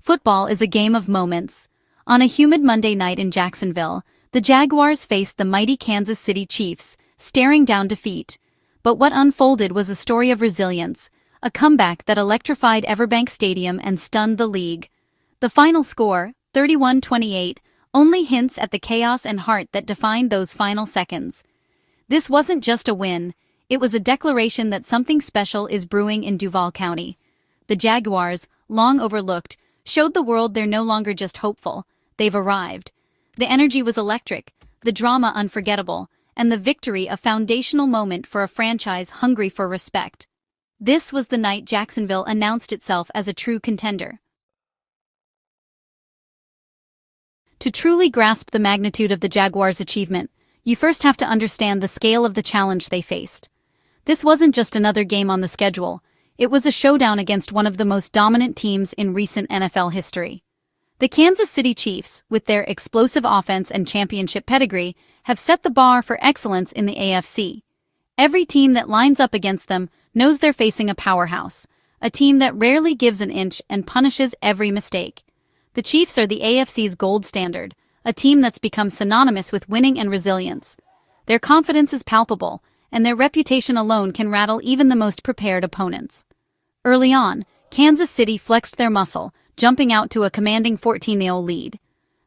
Football is a game of moments. On a humid Monday night in Jacksonville, the Jaguars faced the mighty Kansas City Chiefs, staring down defeat. But what unfolded was a story of resilience, a comeback that electrified Everbank Stadium and stunned the league. The final score, 31-28, only hints at the chaos and heart that defined those final seconds. This wasn't just a win, it was a declaration that something special is brewing in Duval County. The Jaguars, long overlooked, showed the world they're no longer just hopeful, they've arrived. The energy was electric, the drama unforgettable, and the victory a foundational moment for a franchise hungry for respect. This was the night Jacksonville announced itself as a true contender. To truly grasp the magnitude of the Jaguars' achievement, you first have to understand the scale of the challenge they faced. This wasn't just another game on the schedule, it was a showdown against one of the most dominant teams in recent NFL history. The Kansas City Chiefs, with their explosive offense and championship pedigree, have set the bar for excellence in the AFC. Every team that lines up against them knows they're facing a powerhouse, a team that rarely gives an inch and punishes every mistake. The Chiefs are the AFC's gold standard, a team that's become synonymous with winning and resilience. Their confidence is palpable, and their reputation alone can rattle even the most prepared opponents. Early on, Kansas City flexed their muscle, jumping out to a commanding 14-0 lead.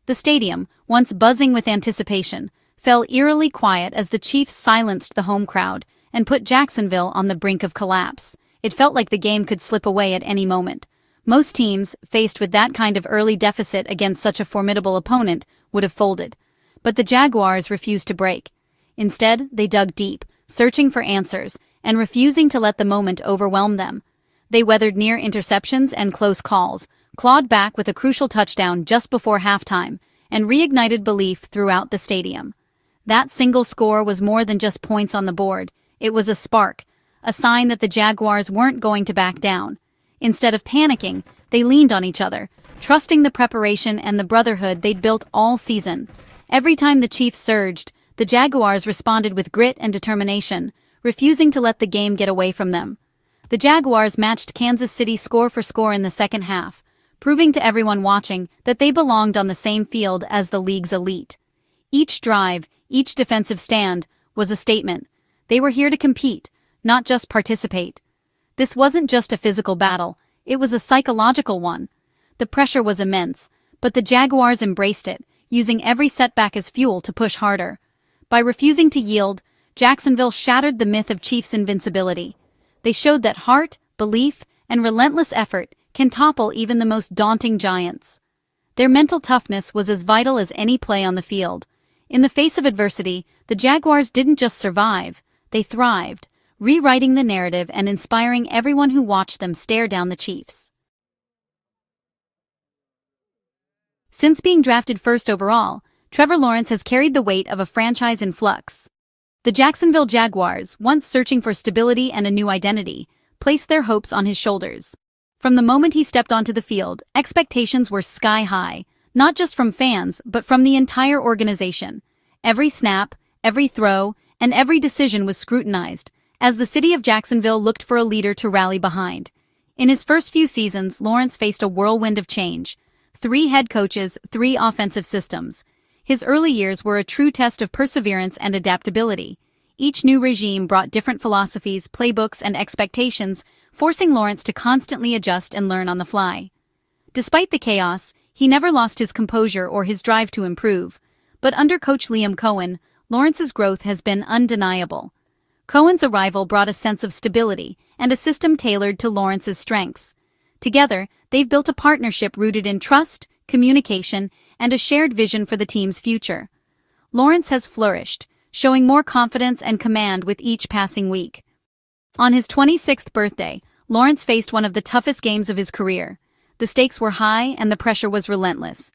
The stadium, once buzzing with anticipation, fell eerily quiet as the Chiefs silenced the home crowd and put Jacksonville on the brink of collapse. It felt like the game could slip away at any moment. Most teams, faced with that kind of early deficit against such a formidable opponent, would have folded. But the Jaguars refused to break. Instead, they dug deep, searching for answers, and refusing to let the moment overwhelm them. They weathered near interceptions and close calls, clawed back with a crucial touchdown just before halftime, and reignited belief throughout the stadium. That single score was more than just points on the board, it was a spark, a sign that the Jaguars weren't going to back down. Instead of panicking, they leaned on each other, trusting the preparation and the brotherhood they'd built all season. Every time the Chiefs surged, the Jaguars responded with grit and determination, refusing to let the game get away from them. The Jaguars matched Kansas City score for score in the second half, proving to everyone watching that they belonged on the same field as the league's elite. Each drive, each defensive stand, was a statement. They were here to compete, not just participate. This wasn't just a physical battle, it was a psychological one. The pressure was immense, but the Jaguars embraced it, using every setback as fuel to push harder. By refusing to yield, Jacksonville shattered the myth of Chiefs' invincibility. They showed that heart, belief, and relentless effort can topple even the most daunting giants. Their mental toughness was as vital as any play on the field. In the face of adversity, the Jaguars didn't just survive, they thrived, rewriting the narrative and inspiring everyone who watched them stare down the Chiefs. Since being drafted first overall, Trevor Lawrence has carried the weight of a franchise in flux. The Jacksonville Jaguars, once searching for stability and a new identity, placed their hopes on his shoulders. From the moment he stepped onto the field, expectations were sky high, not just from fans, but from the entire organization. Every snap, every throw, and every decision was scrutinized, as the city of Jacksonville looked for a leader to rally behind. In his first few seasons, Lawrence faced a whirlwind of change. 3 head coaches, 3 offensive systems. His early years were a true test of perseverance and adaptability. Each new regime brought different philosophies, playbooks, and expectations, forcing Lawrence to constantly adjust and learn on the fly. Despite the chaos, he never lost his composure or his drive to improve. But under coach Liamcoen, Lawrence's growth has been undeniable. Cohen's arrival brought a sense of stability and a system tailored to Lawrence's strengths. Together, they've built a partnership rooted in trust, communication, and a shared vision for the team's future. Lawrence has flourished, showing more confidence and command with each passing week. On his 26th birthday, Lawrence faced one of the toughest games of his career. The stakes were high and the pressure was relentless.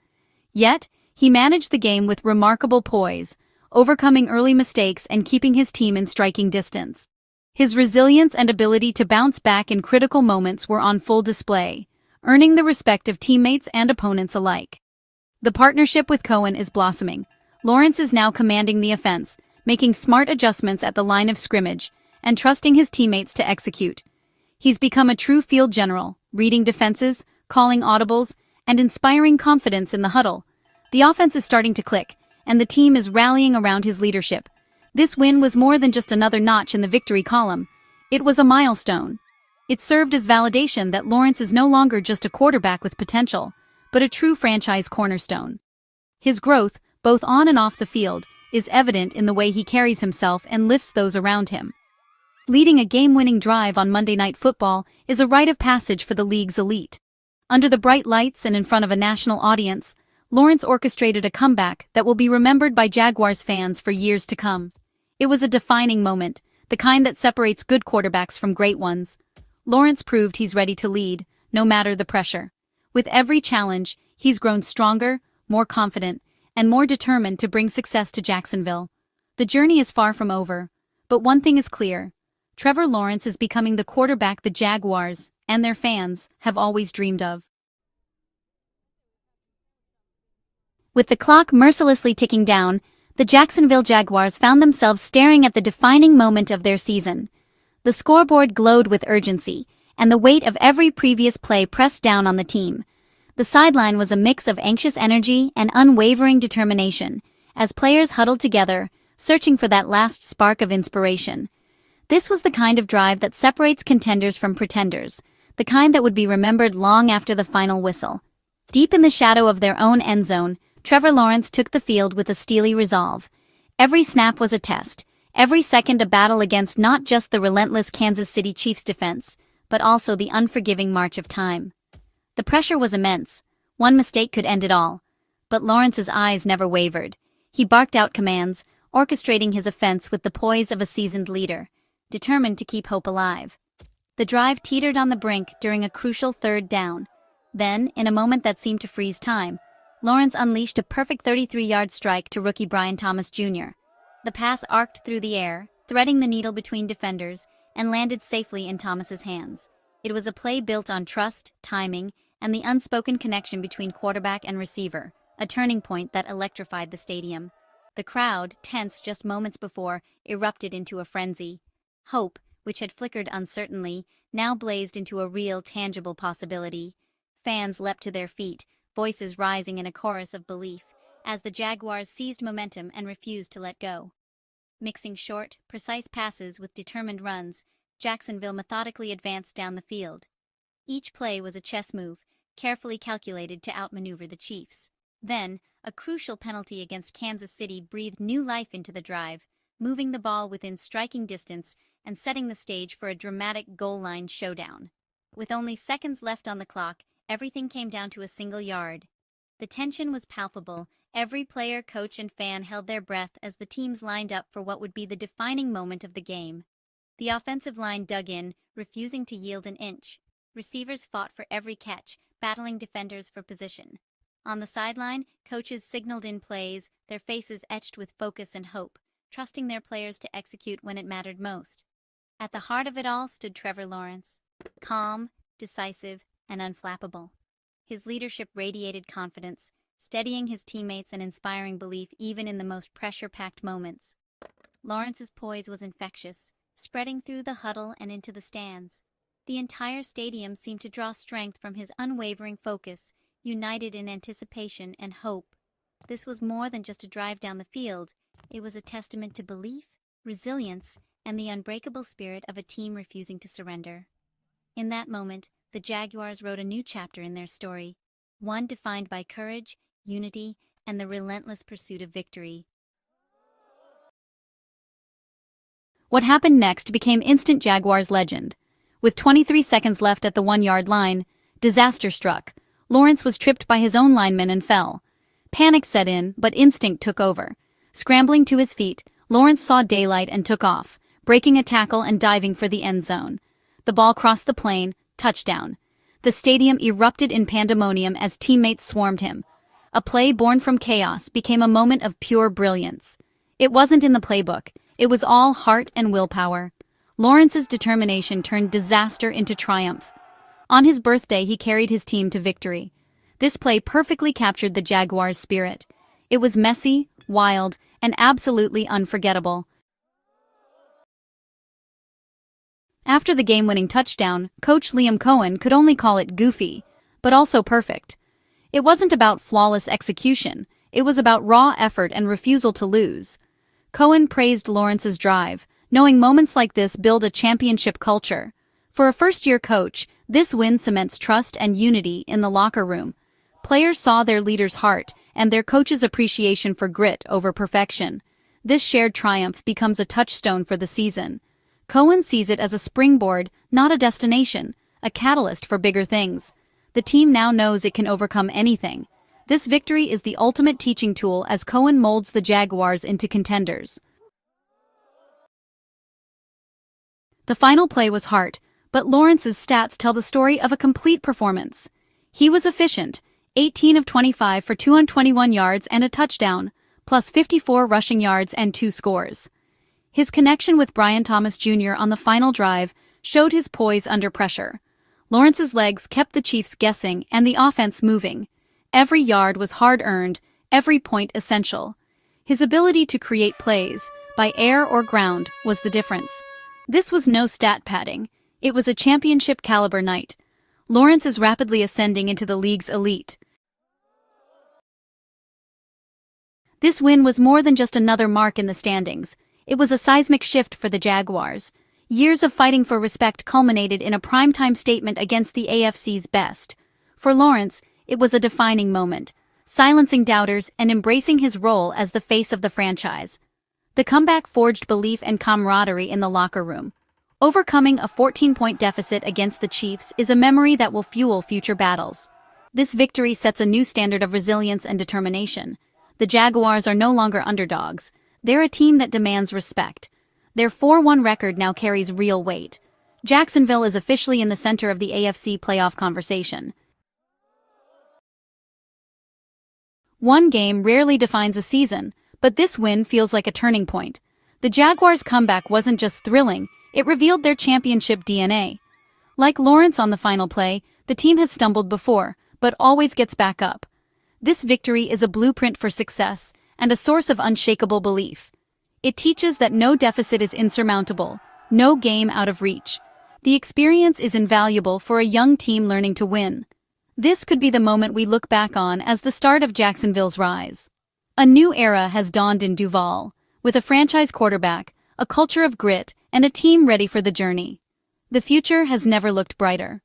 Yet, he managed the game with remarkable poise, overcoming early mistakes and keeping his team in striking distance. His resilience and ability to bounce back in critical moments were on full display, earning the respect of teammates and opponents alike. The partnership with Cohen is blossoming. Lawrence is now commanding the offense, making smart adjustments at the line of scrimmage, and trusting his teammates to execute. He's become a true field general, reading defenses, calling audibles, and inspiring confidence in the huddle. The offense is starting to click, and the team is rallying around his leadership. This win was more than just another notch in the victory column. It was a milestone. It served as validation that Lawrence is no longer just a quarterback with potential, but a true franchise cornerstone. His growth, both on and off the field, is evident in the way he carries himself and lifts those around him. Leading a game-winning drive on Monday Night Football is a rite of passage for the league's elite. Under the bright lights and in front of a national audience, Lawrence orchestrated a comeback that will be remembered by Jaguars fans for years to come. It was a defining moment, the kind that separates good quarterbacks from great ones. Lawrence proved he's ready to lead, no matter the pressure. With every challenge, he's grown stronger, more confident, and more determined to bring success to Jacksonville. The journey is far from over, but one thing is clear. Trevor Lawrence is becoming the quarterback the Jaguars, and their fans, have always dreamed of. With the clock mercilessly ticking down, the Jacksonville Jaguars found themselves staring at the defining moment of their season. The scoreboard glowed with urgency, and the weight of every previous play pressed down on the team. The sideline was a mix of anxious energy and unwavering determination, as players huddled together, searching for that last spark of inspiration. This was the kind of drive that separates contenders from pretenders, the kind that would be remembered long after the final whistle. Deep in the shadow of their own end zone, Trevor Lawrence took the field with a steely resolve. Every snap was a test, every second a battle against not just the relentless Kansas City Chiefs defense, but also the unforgiving march of time. The pressure was immense. One mistake could end it all. But Lawrence's eyes never wavered. He barked out commands, orchestrating his offense with the poise of a seasoned leader, determined to keep hope alive. The drive teetered on the brink during a crucial third down. Then, in a moment that seemed to freeze time, Lawrence unleashed a perfect 33-yard strike to rookie Brian Thomas Jr. The pass arced through the air, threading the needle between defenders, and landed safely in Thomas's hands. It was a play built on trust, timing, and the unspoken connection between quarterback and receiver, a turning point that electrified the stadium. The crowd, tense just moments before, erupted into a frenzy. Hope, which had flickered uncertainly, now blazed into a real, tangible possibility. Fans leapt to their feet, voices rising in a chorus of belief, as the Jaguars seized momentum and refused to let go. Mixing short, precise passes with determined runs, Jacksonville methodically advanced down the field. Each play was a chess move, carefully calculated to outmaneuver the Chiefs. Then, a crucial penalty against Kansas City breathed new life into the drive, moving the ball within striking distance and setting the stage for a dramatic goal-line showdown. With only seconds left on the clock, everything came down to a single yard. The tension was palpable. Every player, coach, and fan held their breath as the teams lined up for what would be the defining moment of the game. The offensive line dug in, refusing to yield an inch. Receivers fought for every catch, battling defenders for position. On the sideline, coaches signaled in plays, their faces etched with focus and hope, trusting their players to execute when it mattered most. At the heart of it all stood Trevor Lawrence, calm, decisive, and unflappable. His leadership radiated confidence, steadying his teammates and inspiring belief even in the most pressure-packed moments. Lawrence's poise was infectious, spreading through the huddle and into the stands. The entire stadium seemed to draw strength from his unwavering focus, united in anticipation and hope. This was more than just a drive down the field. It was a testament to belief, resilience, and the unbreakable spirit of a team refusing to surrender. In that moment, the Jaguars wrote a new chapter in their story, one defined by courage, unity, and the relentless pursuit of victory. What happened next became instant Jaguars legend. With 23 seconds left at the 1-yard line, disaster struck. Lawrence was tripped by his own lineman and fell. Panic set in, but instinct took over. Scrambling to his feet, Lawrence saw daylight and took off, breaking a tackle and diving for the end zone. The ball crossed the plane, touchdown. The stadium erupted in pandemonium as teammates swarmed him. A play born from chaos became a moment of pure brilliance. It wasn't in the playbook. It was all heart and willpower. Lawrence's determination turned disaster into triumph. On his birthday, he carried his team to victory. This play perfectly captured the Jaguars' spirit. It was messy, wild, and absolutely unforgettable. After the game-winning touchdown, coach Liamcoen could only call it goofy, but also perfect. It wasn't about flawless execution, it was about raw effort and refusal to lose. Coen praised Lawrence's drive, knowing moments like this build a championship culture. For a first-year coach, this win cements trust and unity in the locker room. Players saw their leader's heart and their coach's appreciation for grit over perfection. This shared triumph becomes a touchstone for the season. Coen sees it as a springboard, not a destination, a catalyst for bigger things. The team now knows it can overcome anything. This victory is the ultimate teaching tool as Coen molds the Jaguars into contenders. The final play was hard, but Lawrence's stats tell the story of a complete performance. He was efficient, 18 of 25 for 221 yards and a touchdown, plus 54 rushing yards and 2 scores. His connection with Brian Thomas Jr. on the final drive showed his poise under pressure. Lawrence's legs kept the Chiefs guessing and the offense moving. Every yard was hard-earned, every point essential. His ability to create plays, by air or ground, was the difference. This was no stat padding. It was a championship-caliber night. Lawrence is rapidly ascending into the league's elite. This win was more than just another mark in the standings. It was a seismic shift for the Jaguars. Years of fighting for respect culminated in a primetime statement against the AFC's best. For Lawrence, it was a defining moment, silencing doubters and embracing his role as the face of the franchise. The comeback forged belief and camaraderie in the locker room. Overcoming a 14-point deficit against the Chiefs is a memory that will fuel future battles. This victory sets a new standard of resilience and determination. The Jaguars are no longer underdogs. They're a team that demands respect. Their 4-1 record now carries real weight. Jacksonville is officially in the center of the AFC playoff conversation. One game rarely defines a season, but this win feels like a turning point. The Jaguars' comeback wasn't just thrilling, it revealed their championship DNA. Like Lawrence on the final play, the team has stumbled before, but always gets back up. This victory is a blueprint for success and a source of unshakable belief. It teaches that no deficit is insurmountable, no game out of reach. The experience is invaluable for a young team learning to win. This could be the moment we look back on as the start of Jacksonville's rise. A new era has dawned in Duval, with a franchise quarterback, a culture of grit, and a team ready for the journey. The future has never looked brighter.